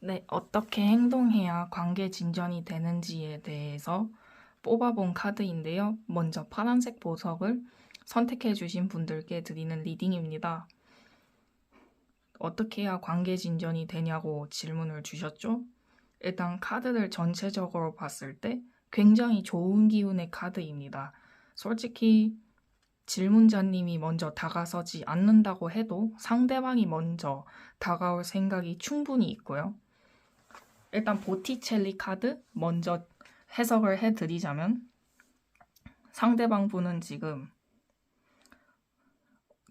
네, 어떻게 행동해야 관계 진전이 되는지에 대해서 뽑아본 카드인데요. 먼저 파란색 보석을 선택해 주신 분들께 드리는 리딩입니다. 어떻게 해야 관계 진전이 되냐고 질문을 주셨죠? 일단 카드를 전체적으로 봤을 때 굉장히 좋은 기운의 카드입니다. 솔직히 질문자님이 먼저 다가서지 않는다고 해도 상대방이 먼저 다가올 생각이 충분히 있고요. 일단 보티첼리 카드 먼저 해석을 해드리자면 상대방 분은 지금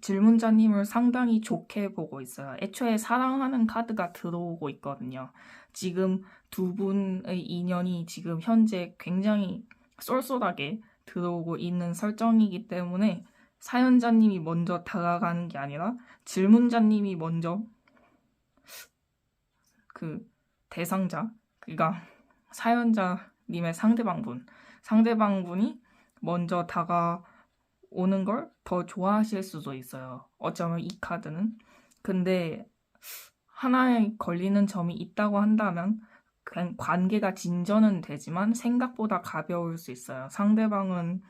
질문자님을 상당히 좋게 보고 있어요. 애초에 사랑하는 카드가 들어오고 있거든요. 지금 두 분의 인연이 지금 현재 굉장히 쏠쏠하게 들어오고 있는 설정이기 때문에 사연자님이 먼저 다가가는 게 아니라 질문자님이 먼저 그 대상자, 그러니까 사연자님의 상대방분이 먼저 다가오는 걸 더 좋아하실 수도 있어요. 어쩌면 이 카드는. 근데 하나에 걸리는 점이 있다고 한다면 그냥 관계가 진전은 되지만 생각보다 가벼울 수 있어요. 상대방은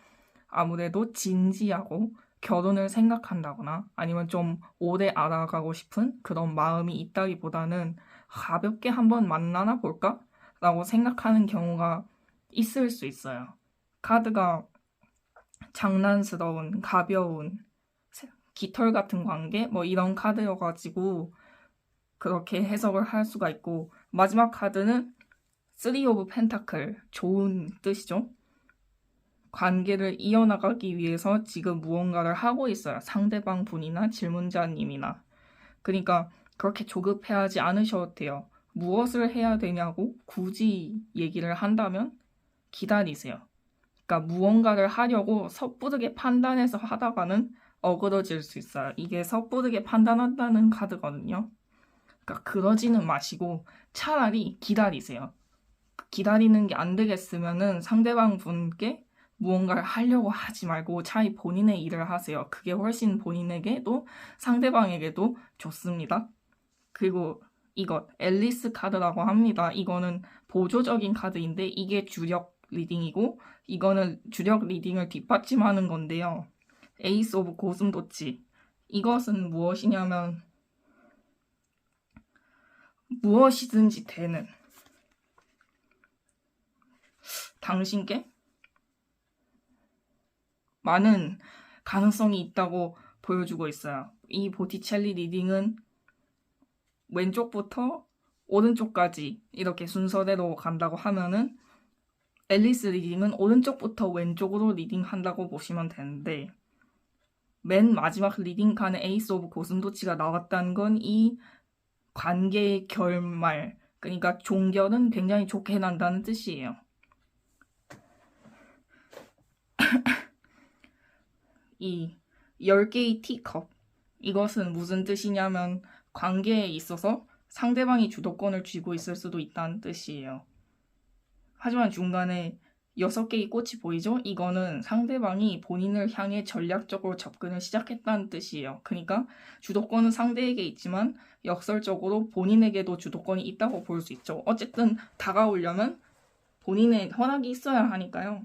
아무래도 진지하고 결혼을 생각한다거나 아니면 좀 오래 알아가고 싶은 그런 마음이 있다기보다는 가볍게 한번 만나나 볼까? 라고 생각하는 경우가 있을 수 있어요. 카드가 장난스러운, 가벼운, 깃털 같은 관계? 뭐 이런 카드여가지고 그렇게 해석을 할 수가 있고, 마지막 카드는 3 오브 펜타클, 좋은 뜻이죠. 관계를 이어나가기 위해서 지금 무언가를 하고 있어요. 상대방 분이나 질문자님이나. 그러니까 그렇게 조급해하지 않으셔도 돼요. 무엇을 해야 되냐고 굳이 얘기를 한다면 기다리세요. 그러니까 무언가를 하려고 섣부르게 판단해서 하다가는 어그러질 수 있어요. 이게 섣부르게 판단한다는 카드거든요. 그러니까 그러지는 마시고 차라리 기다리세요. 기다리는 게 안 되겠으면은 상대방 분께 무언가를 하려고 하지 말고 차라리 본인의 일을 하세요. 그게 훨씬 본인에게도 상대방에게도 좋습니다. 그리고 이것 앨리스 카드라고 합니다. 이거는 보조적인 카드인데 이게 주력 리딩이고 이거는 주력 리딩을 뒷받침하는 건데요. 에이스 오브 고슴도치. 이것은 무엇이냐면 무엇이든지 되는 당신께 많은 가능성이 있다고 보여주고 있어요. 이 보티첼리 리딩은 왼쪽부터 오른쪽까지 이렇게 순서대로 간다고 하면은 앨리스 리딩은 오른쪽부터 왼쪽으로 리딩한다고 보시면 되는데 맨 마지막 리딩 칸에 에이스 오브 고슴도치가 나왔다는 건 이 관계의 결말, 그러니까 종결은 굉장히 좋게 난다는 뜻이에요. 이 10개의 티컵, 이것은 무슨 뜻이냐면 관계에 있어서 상대방이 주도권을 쥐고 있을 수도 있다는 뜻이에요. 하지만 중간에 6개의 꽃이 보이죠? 이거는 상대방이 본인을 향해 전략적으로 접근을 시작했다는 뜻이에요. 그러니까 주도권은 상대에게 있지만 역설적으로 본인에게도 주도권이 있다고 볼 수 있죠. 어쨌든 다가오려면 본인의 허락이 있어야 하니까요.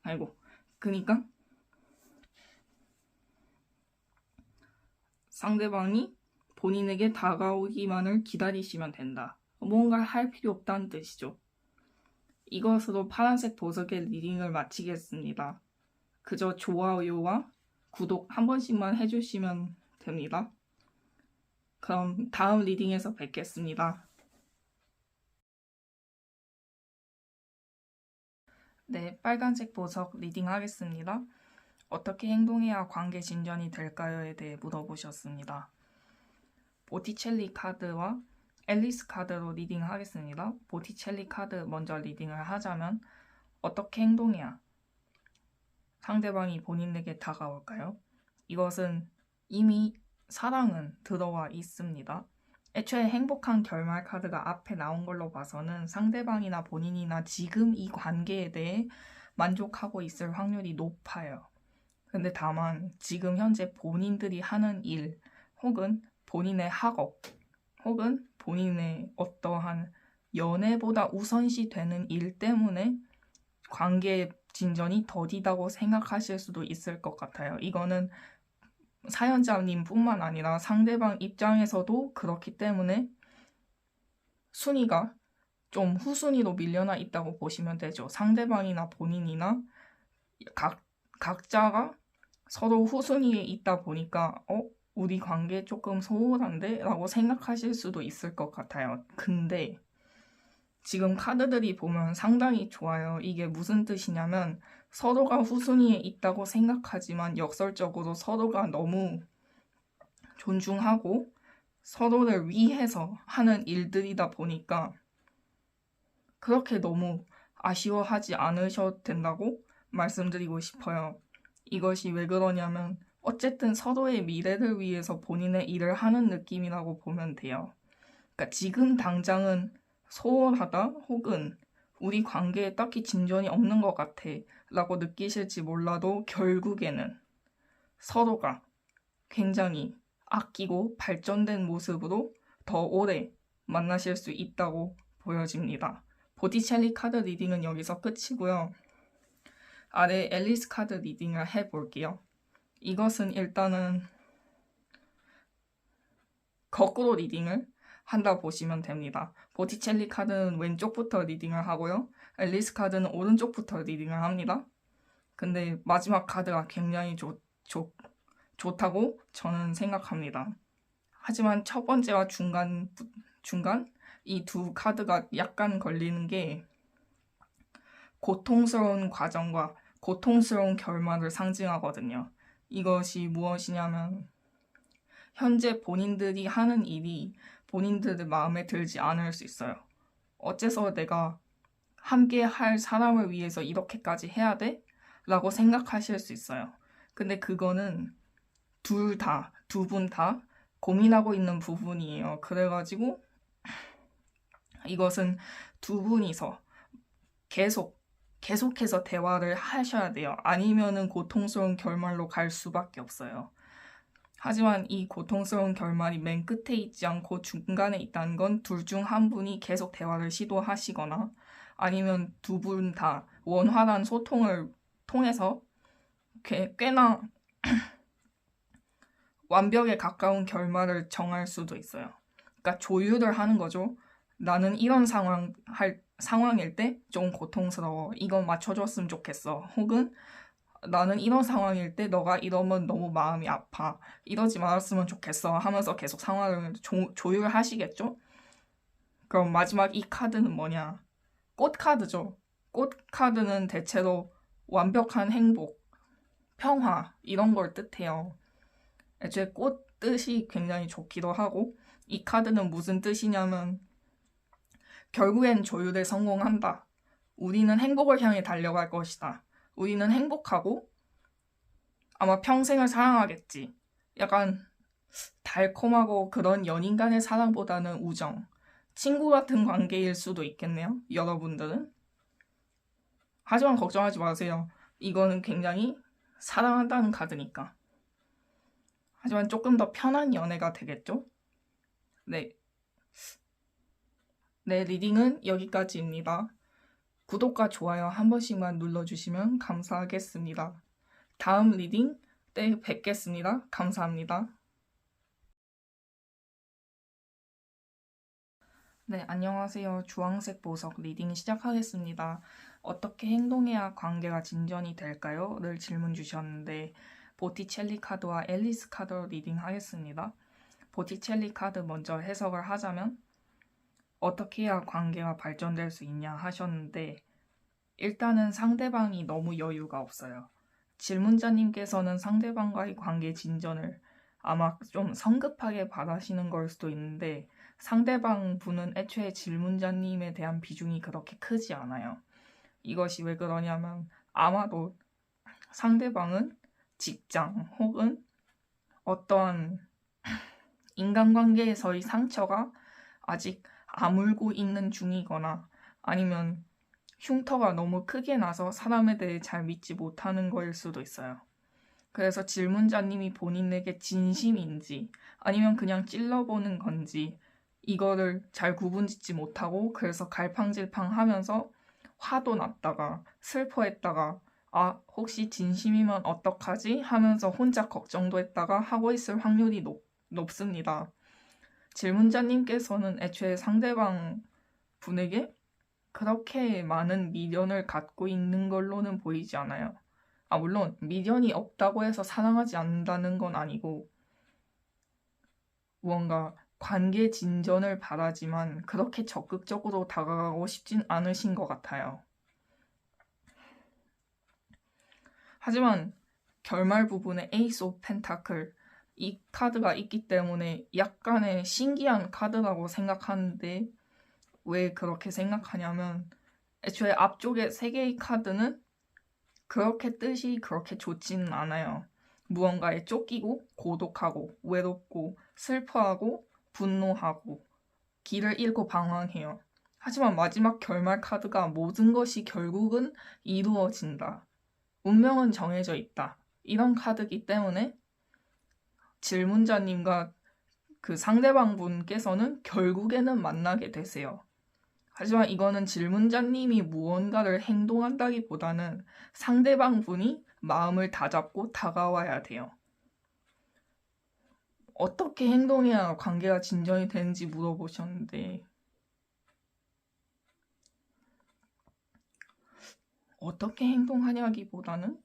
아이고. 그러니까 상대방이 본인에게 다가오기만을 기다리시면 된다. 뭔가를 할 필요 없다는 뜻이죠. 이것으로 파란색 보석의 리딩을 마치겠습니다. 그저 좋아요와 구독 한 번씩만 해주시면 됩니다. 그럼 다음 리딩에서 뵙겠습니다. 네, 빨간색 보석 리딩 하겠습니다. 어떻게 행동해야 관계 진전이 될까요에 대해 물어보셨습니다. 보티첼리 카드와 앨리스 카드로 리딩 하겠습니다. 보티첼리 카드 먼저 리딩을 하자면 어떻게 행동해야 상대방이 본인에게 다가올까요? 이것은 이미 사랑은 들어와 있습니다. 애초에 행복한 결말 카드가 앞에 나온 걸로 봐서는 상대방이나 본인이나 지금 이 관계에 대해 만족하고 있을 확률이 높아요. 근데 다만 지금 현재 본인들이 하는 일 혹은 본인의 학업 혹은 본인의 어떠한 연애보다 우선시 되는 일 때문에 관계 진전이 더디다고 생각하실 수도 있을 것 같아요. 이거는 사연자님뿐만 아니라 상대방 입장에서도 그렇기 때문에 순위가 좀 후순위로 밀려나 있다고 보시면 되죠. 상대방이나 본인이나 각자가 서로 후순위에 있다 보니까 우리 관계 조금 소홀한데? 라고 생각하실 수도 있을 것 같아요. 근데 지금 카드들이 보면 상당히 좋아요. 이게 무슨 뜻이냐면 서로가 후순위에 있다고 생각하지만 역설적으로 서로가 너무 존중하고 서로를 위해서 하는 일들이다 보니까 그렇게 너무 아쉬워하지 않으셔도 된다고 말씀드리고 싶어요. 이것이 왜 그러냐면 어쨌든 서로의 미래를 위해서 본인의 일을 하는 느낌이라고 보면 돼요. 그러니까 지금 당장은 소홀하다 혹은 우리 관계에 딱히 진전이 없는 것 같아 라고 느끼실지 몰라도 결국에는 서로가 굉장히 아끼고 발전된 모습으로 더 오래 만나실 수 있다고 보여집니다. 보티첼리 카드 리딩은 여기서 끝이고요. 아래 앨리스 카드 리딩을 해볼게요. 이것은 일단은 거꾸로 리딩을 한다 보시면 됩니다. 보티첼리 카드는 왼쪽부터 리딩을 하고요. 앨리스 카드는 오른쪽부터 리딩을 합니다. 근데 마지막 카드가 굉장히 좋다고 저는 생각합니다. 하지만 첫 번째와 중간 이 두 카드가 약간 걸리는 게 고통스러운 과정과 고통스러운 결말을 상징하거든요. 이것이 무엇이냐면 현재 본인들이 하는 일이 본인들의 마음에 들지 않을 수 있어요. 어째서 내가 함께 할 사람을 위해서 이렇게까지 해야 돼? 라고 생각하실 수 있어요. 근데 그거는 두 분 다 고민하고 있는 부분이에요. 그래가지고 이것은 두 분이서 계속해서 대화를 하셔야 돼요. 아니면은 고통스러운 결말로 갈 수밖에 없어요. 하지만 이 고통스러운 결말이 맨 끝에 있지 않고 중간에 있다는 건 둘 중 한 분이 계속 대화를 시도하시거나 아니면 두 분 다 원활한 소통을 통해서 꽤나 완벽에 가까운 결말을 정할 수도 있어요. 그러니까 조율을 하는 거죠. 나는 이런 상황일 때 좀 고통스러워. 이건 맞춰줬으면 좋겠어. 혹은 나는 이런 상황일 때 너가 이러면 너무 마음이 아파. 이러지 말았으면 좋겠어. 하면서 계속 상황을 조율하시겠죠? 그럼 마지막 이 카드는 뭐냐? 꽃 카드죠. 꽃 카드는 대체로 완벽한 행복, 평화 이런 걸 뜻해요. 애초에 꽃 뜻이 굉장히 좋기도 하고 이 카드는 무슨 뜻이냐면 결국엔 조율에 성공한다. 우리는 행복을 향해 달려갈 것이다. 우리는 행복하고 아마 평생을 사랑하겠지. 약간 달콤하고 그런 연인 간의 사랑보다는 우정, 친구 같은 관계일 수도 있겠네요. 여러분들은. 하지만 걱정하지 마세요. 이거는 굉장히 사랑한다는 카드니까. 하지만 조금 더 편한 연애가 되겠죠? 네. 네, 리딩은 여기까지입니다. 구독과 좋아요 한 번씩만 눌러주시면 감사하겠습니다. 다음 리딩 때 뵙겠습니다. 감사합니다. 네, 안녕하세요. 주황색 보석 리딩 시작하겠습니다. 어떻게 행동해야 관계가 진전이 될까요? 를 질문 주셨는데 보티첼리 카드와 앨리스 카드로 리딩 하겠습니다. 보티첼리 카드 먼저 해석을 하자면 어떻게 해야 관계가 발전될 수 있냐 하셨는데 일단은 상대방이 너무 여유가 없어요. 질문자님께서는 상대방과의 관계 진전을 아마 좀 성급하게 바라시는 걸 수도 있는데 상대방 분은 애초에 질문자님에 대한 비중이 그렇게 크지 않아요. 이것이 왜 그러냐면 아마도 상대방은 직장 혹은 어떠한 인간관계에서의 상처가 아직 아물고 있는 중이거나 아니면 흉터가 너무 크게 나서 사람에 대해 잘 믿지 못하는 거일 수도 있어요. 그래서 질문자님이 본인에게 진심인지 아니면 그냥 찔러보는 건지 이거를 잘 구분짓지 못하고 그래서 갈팡질팡 하면서 화도 났다가 슬퍼했다가 아, 혹시 진심이면 어떡하지? 하면서 혼자 걱정도 했다가 하고 있을 확률이 높습니다. 질문자님께서는 애초에 상대방 분에게 그렇게 많은 미련을 갖고 있는 걸로는 보이지 않아요. 아, 물론 미련이 없다고 해서 사랑하지 않는다는 건 아니고 무언가 관계 진전을 바라지만 그렇게 적극적으로 다가가고 싶진 않으신 것 같아요. 하지만 결말 부분에 에이스 오브 펜타클 이 카드가 있기 때문에 약간의 신기한 카드라고 생각하는데 왜 그렇게 생각하냐면 애초에 앞쪽에 3개의 카드는 그렇게 뜻이 그렇게 좋지는 않아요. 무언가에 쫓기고 고독하고 외롭고 슬퍼하고 분노하고 길을 잃고 방황해요. 하지만 마지막 결말 카드가 모든 것이 결국은 이루어진다. 운명은 정해져 있다. 이런 카드이기 때문에 질문자님과 그 상대방 분께서는 결국에는 만나게 되세요. 하지만 이거는 질문자님이 무언가를 행동한다기보다는 상대방 분이 마음을 다잡고 다가와야 돼요. 어떻게 행동해야 관계가 진전이 되는지 물어보셨는데 어떻게 행동하냐기보다는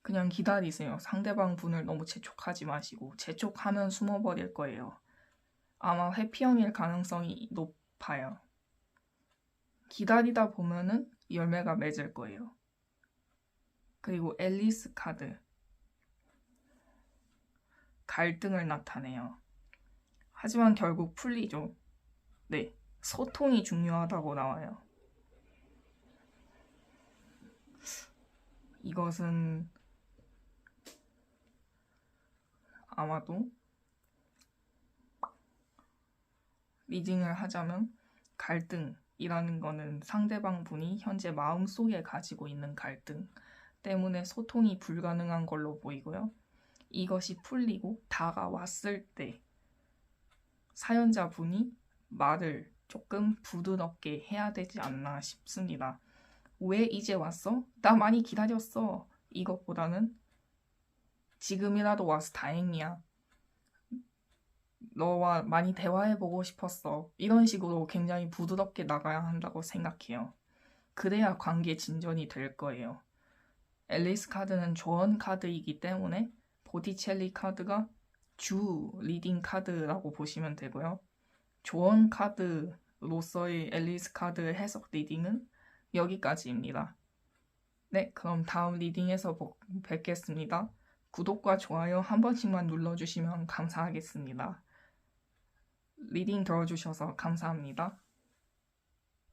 그냥 기다리세요. 상대방 분을 너무 재촉하지 마시고 재촉하면 숨어버릴 거예요. 아마 회피형일 가능성이 높아요. 기다리다 보면은 열매가 맺을 거예요. 그리고 앨리스 카드 갈등을 나타내요. 하지만 결국 풀리죠. 네, 소통이 중요하다고 나와요. 이것은 아마도 리딩을 하자면 갈등이라는 거는 상대방 분이 현재 마음속에 가지고 있는 갈등 때문에 소통이 불가능한 걸로 보이고요. 이것이 풀리고 다가왔을 때 사연자 분이 말을 조금 부드럽게 해야 되지 않나 싶습니다. 왜 이제 왔어? 나 많이 기다렸어. 이것보다는 지금이라도 와서 다행이야. 너와 많이 대화해보고 싶었어. 이런 식으로 굉장히 부드럽게 나가야 한다고 생각해요. 그래야 관계 진전이 될 거예요. 앨리스 카드는 조언 카드이기 때문에 보티첼리 카드가 주 리딩 카드라고 보시면 되고요. 조언 카드로서의 앨리스 카드 해석 리딩은 여기까지입니다. 네, 그럼 다음 리딩에서 뵙겠습니다. 구독과 좋아요 한 번씩만 눌러주시면 감사하겠습니다. 리딩 들어주셔서 감사합니다.